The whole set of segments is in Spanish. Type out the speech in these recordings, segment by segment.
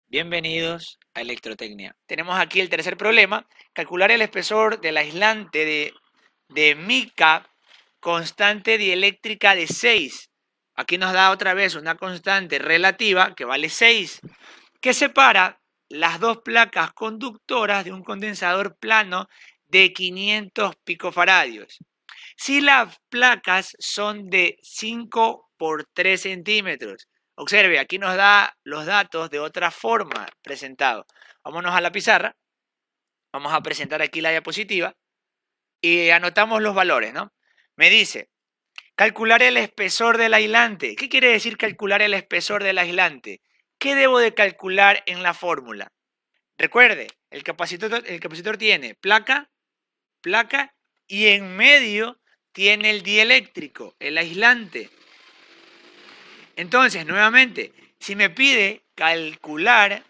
Bienvenidos a Electrotecnia. Tenemos aquí el tercer problema, calcular el espesor del aislante de mica constante dieléctrica de 6. Aquí nos da otra vez una constante relativa que vale 6, que separa las dos placas conductoras de un condensador plano de 500 picofaradios. Si las placas son de 5 por 3 centímetros, observe, aquí nos da los datos de otra forma presentados. Vámonos a la pizarra, vamos a presentar aquí la diapositiva y anotamos los valores, ¿no? Me dice, calcular el espesor del aislante. ¿Qué quiere decir calcular el espesor del aislante? ¿Qué debo de calcular en la fórmula? Recuerde, el capacitor tiene placa y en medio tiene el dieléctrico, el aislante. Entonces, nuevamente, si me pide calcular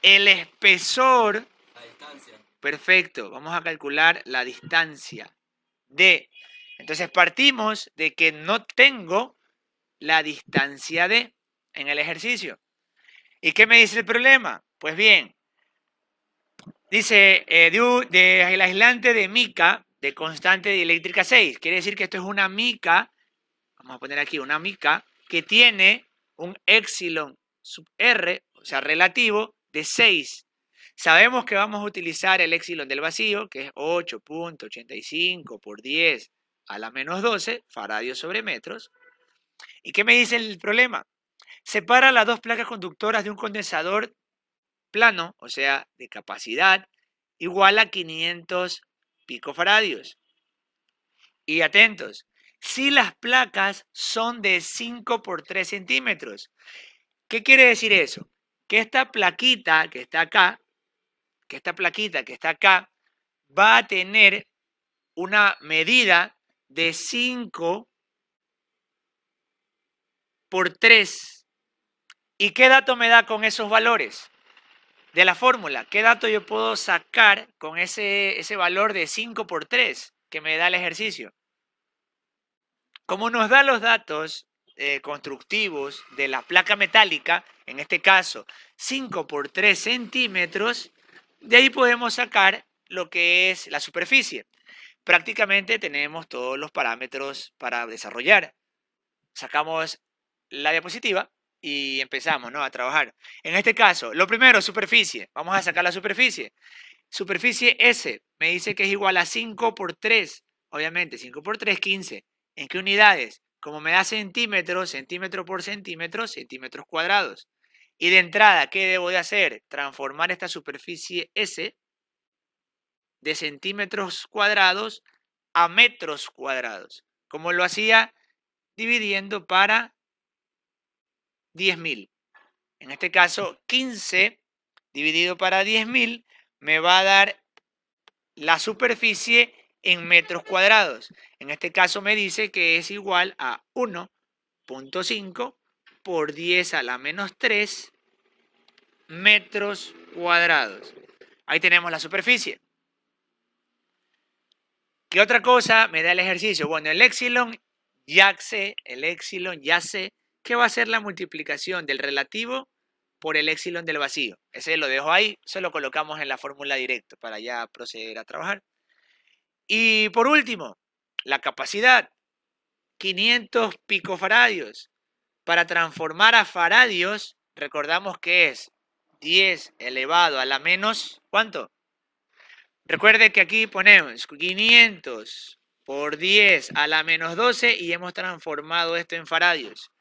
el espesor, La distancia. perfecto, vamos a calcular la distancia D. Entonces partimos de que no tengo la distancia D en el ejercicio. ¿Y qué me dice el problema? Pues bien, dice el aislante de mica de constante dieléctrica 6. Quiere decir que esto es una mica, vamos a poner aquí una mica, que tiene un epsilon sub R, o sea, relativo, de 6. Sabemos que vamos a utilizar el epsilon del vacío, que es 8.85 por 10 a la menos 12 faradios sobre metros. ¿Y qué me dice el problema? Separa las dos placas conductoras de un condensador plano, o sea, de capacidad, igual a 500 picofaradios. Y atentos, si las placas son de 5 por 3 centímetros. ¿Qué quiere decir eso? Que esta plaquita que está acá, va a tener una medida de 5 por 3. ¿Y qué dato me da con esos valores de la fórmula? ¿Qué dato yo puedo sacar con ese valor de 5 por 3 que me da el ejercicio? Como nos da los datos constructivos de la placa metálica, en este caso 5 por 3 centímetros, de ahí podemos sacar lo que es la superficie. Prácticamente tenemos todos los parámetros para desarrollar. Sacamos la diapositiva y empezamos, ¿no?, a trabajar. En este caso, lo primero, superficie. Vamos a sacar la superficie. Superficie S me dice que es igual a 5 por 3. Obviamente, 5 por 3, 15. ¿En qué unidades? Como me da centímetros, centímetro por centímetro, centímetros cuadrados. Y de entrada, ¿qué debo de hacer? Transformar esta superficie S de centímetros cuadrados a metros cuadrados. Como lo hacía dividiendo para 10.000. En este caso, 15 dividido para 10.000 me va a dar la superficie en metros cuadrados. En este caso me dice que es igual a 1.5 por 10 a la menos 3 metros cuadrados. Ahí tenemos la superficie. ¿Qué otra cosa me da el ejercicio? Bueno, el epsilon ya sé que va a ser la multiplicación del relativo por el epsilon del vacío. Ese lo dejo ahí, se lo colocamos en la fórmula directa para ya proceder a trabajar. Y por último, la capacidad, 500 picofaradios. Para transformar a faradios, recordamos que es 10 elevado a la menos, ¿cuánto? Recuerde que aquí ponemos 500 por 10 a la menos 12 y hemos transformado esto en faradios.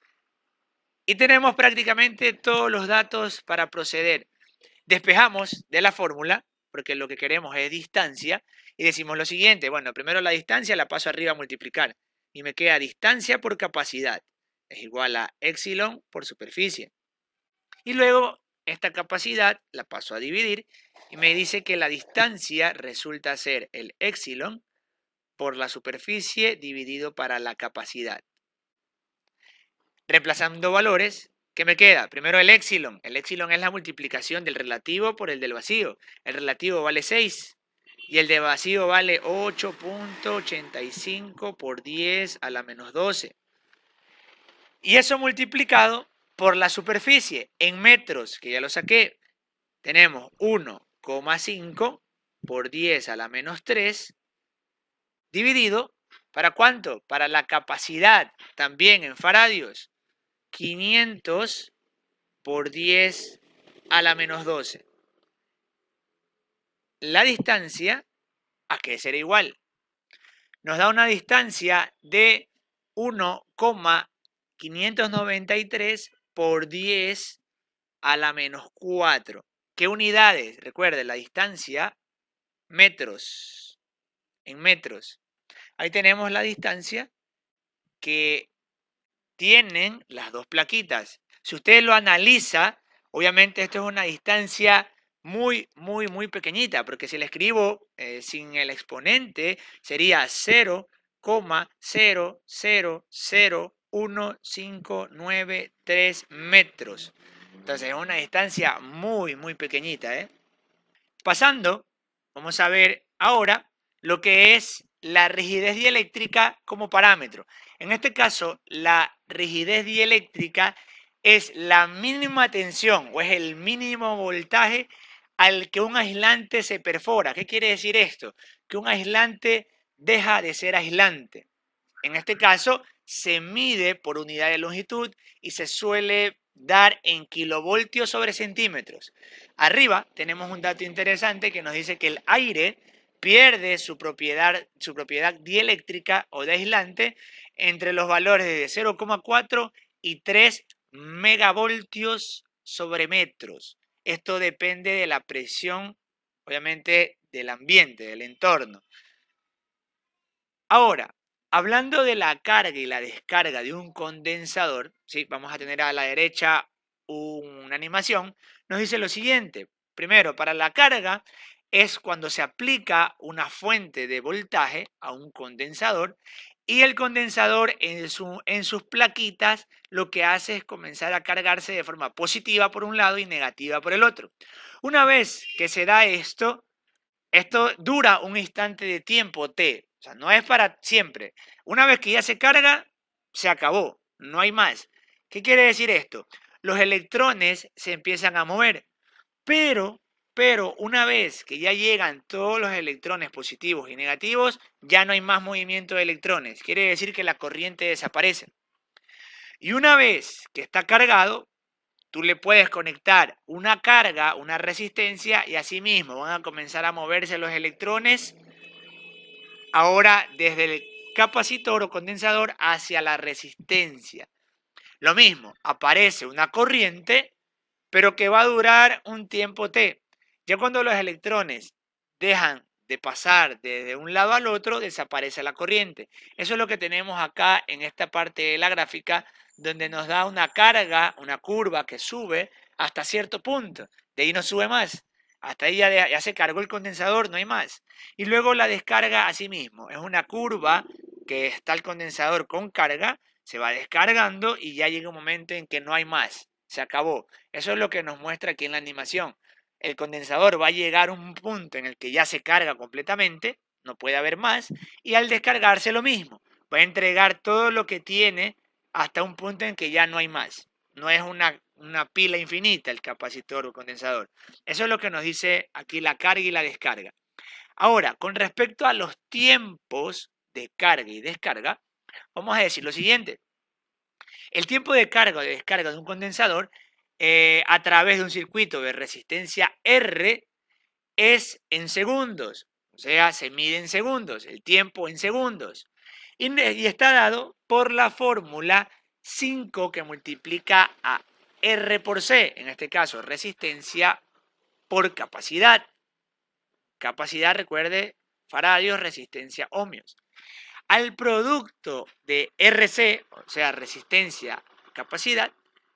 Y tenemos prácticamente todos los datos para proceder. Despejamos de la fórmula, porque lo que queremos es distancia, y decimos lo siguiente. Bueno, primero la distancia la paso arriba a multiplicar. Y me queda distancia por capacidad. Es igual a epsilon por superficie. Y luego esta capacidad la paso a dividir y me dice que la distancia resulta ser el epsilon por la superficie dividido para la capacidad. Reemplazando valores, ¿qué me queda? Primero el epsilon. El epsilon es la multiplicación del relativo por el del vacío. El relativo vale 6 y el de vacío vale 8.85 por 10 a la menos 12. Y eso multiplicado por la superficie en metros, que ya lo saqué. tenemos 1,5 por 10 a la menos 3 dividido, ¿para cuánto? Para la capacidad también en faradios, 500 por 10 a la menos 12. La distancia, ¿a qué será igual? Nos da una distancia de 1,593 por 10 a la menos 4. ¿Qué unidades? Recuerde, la distancia, metros, en metros. Ahí tenemos la distancia que tienen las dos plaquitas. Si usted lo analiza, obviamente esto es una distancia muy pequeñita, porque si le escribo sin el exponente, sería 0,0001593 metros. Entonces es una distancia muy pequeñita, ¿eh? Pasando, vamos a ver ahora lo que es la rigidez dieléctrica como parámetro. En este caso, la rigidez dieléctrica es la mínima tensión o es el mínimo voltaje al que un aislante se perfora. ¿Qué quiere decir esto? Que un aislante deja de ser aislante. En este caso, se mide por unidad de longitud y se suele dar en kilovoltios sobre centímetros. Arriba tenemos un dato interesante que nos dice que el aire pierde su propiedad dieléctrica o de aislante entre los valores de 0,4 y 3 megavoltios sobre metros. Esto depende de la presión, obviamente, del ambiente, del entorno. Ahora, hablando de la carga y la descarga de un condensador, ¿sí? Vamos a tener a la derecha una animación, nos dice lo siguiente. Primero, para la carga es cuando se aplica una fuente de voltaje a un condensador y el condensador en sus plaquitas lo que hace es comenzar a cargarse de forma positiva por un lado y negativa por el otro. Una vez que se da esto dura un instante de tiempo t, o sea, no es para siempre. Una vez que ya se carga, se acabó, no hay más. ¿Qué quiere decir esto? Los electrones se empiezan a mover, pero, una vez que ya llegan todos los electrones positivos y negativos, ya no hay más movimiento de electrones. Quiere decir que la corriente desaparece. Y una vez que está cargado, tú le puedes conectar una carga, una resistencia y así mismo van a comenzar a moverse los electrones ahora desde el capacitor o condensador hacia la resistencia. Lo mismo, aparece una corriente, pero que va a durar un tiempo t. Ya cuando los electrones dejan de pasar desde un lado al otro, desaparece la corriente. Eso es lo que tenemos acá en esta parte de la gráfica, donde nos da una carga, una curva que sube hasta cierto punto. De ahí no sube más. Hasta ahí ya se cargó el condensador, no hay más. Y luego la descarga así mismo. Es una curva que está el condensador con carga, se va descargando y ya llega un momento en que no hay más. Se acabó. Eso es lo que nos muestra aquí en la animación. El condensador va a llegar a un punto en el que ya se carga completamente, no puede haber más, y al descargarse lo mismo. Va a entregar todo lo que tiene hasta un punto en que ya no hay más. No es una pila infinita el capacitor o condensador. Eso es lo que nos dice aquí la carga y la descarga. Ahora, con respecto a los tiempos de carga y descarga, vamos a decir lo siguiente. El tiempo de carga o de descarga de un condensador a través de un circuito de resistencia R es en segundos. O sea, se mide en segundos, el tiempo en segundos. Y está dado por la fórmula 5 que multiplica a R por C, en este caso resistencia por capacidad. Capacidad, recuerde, faradios, resistencia, ohmios. Al producto de RC, o sea, resistencia, capacidad,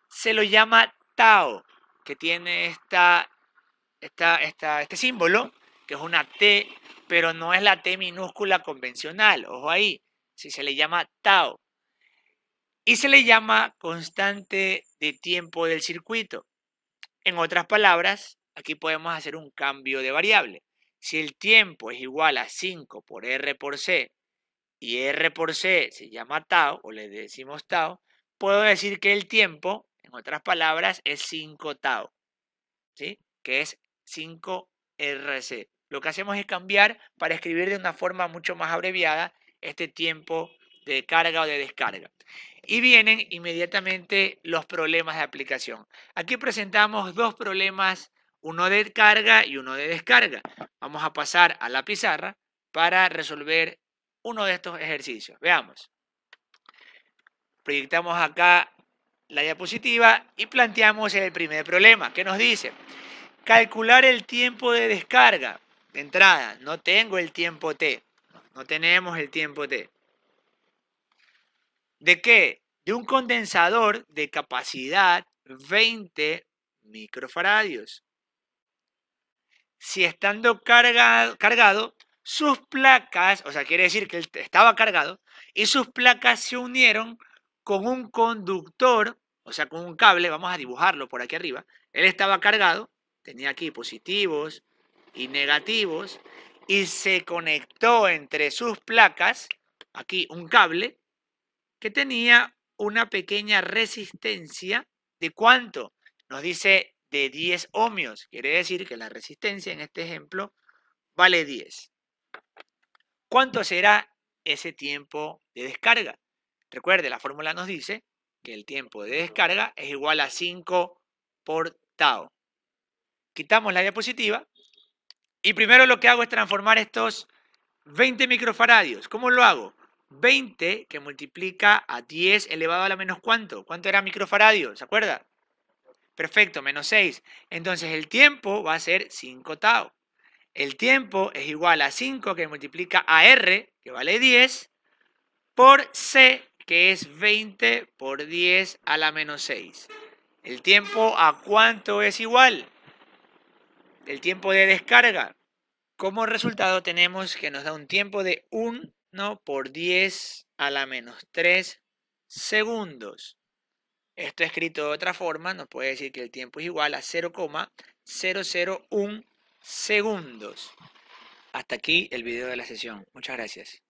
se lo llama tau, que tiene este símbolo, que es una T, pero no es la T minúscula convencional, ojo ahí, si se le llama tau. Y se le llama constante de tiempo del circuito. En otras palabras, aquí podemos hacer un cambio de variable. Si el tiempo es igual a 5 por R por C y R por C se llama tau, o le decimos tau, puedo decir que el tiempo, en otras palabras, es 5 tau. ¿Sí? que es 5RC. Lo que hacemos es cambiar para escribir de una forma mucho más abreviada este tiempo de carga o de descarga. Y vienen inmediatamente los problemas de aplicación. Aquí presentamos dos problemas, uno de carga y uno de descarga. Vamos a pasar a la pizarra para resolver uno de estos ejercicios. Veamos. Proyectamos acá la diapositiva y planteamos el primer problema. ¿Qué nos dice? Calcular el tiempo de descarga. De entrada, no tengo el tiempo t. No tenemos el tiempo t. ¿De qué? De un condensador de capacidad 20 microfaradios. Si estando cargado, sus placas, o sea, quiere decir que él estaba cargado, y sus placas se unieron con un conductor, o sea, con un cable, vamos a dibujarlo por aquí arriba. Él estaba cargado, tenía aquí positivos y negativos, y se conectó entre sus placas, aquí un cable, que tenía una pequeña resistencia de ¿cuánto? Nos dice de 10 ohmios. Quiere decir que la resistencia en este ejemplo vale 10. ¿Cuánto será ese tiempo de descarga? Recuerde, la fórmula nos dice que el tiempo de descarga es igual a 5 por tau. Quitamos la diapositiva y primero lo que hago es transformar estos 20 microfaradios. ¿Cómo lo hago? 20 que multiplica a 10 elevado a la menos ¿cuánto? ¿Cuánto era microfaradio? ¿Se acuerda? Perfecto, menos 6. Entonces el tiempo va a ser 5 tau. El tiempo es igual a 5 que multiplica a R, que vale 10, por C, que es 20 por 10 a la menos 6. ¿El tiempo a cuánto es igual? El tiempo de descarga. Como resultado tenemos que nos da un tiempo de 1 por 10 a la menos 3 segundos. Esto escrito de otra forma nos puede decir que el tiempo es igual a 0,001 segundos. Hasta aquí el video de la sesión. Muchas gracias.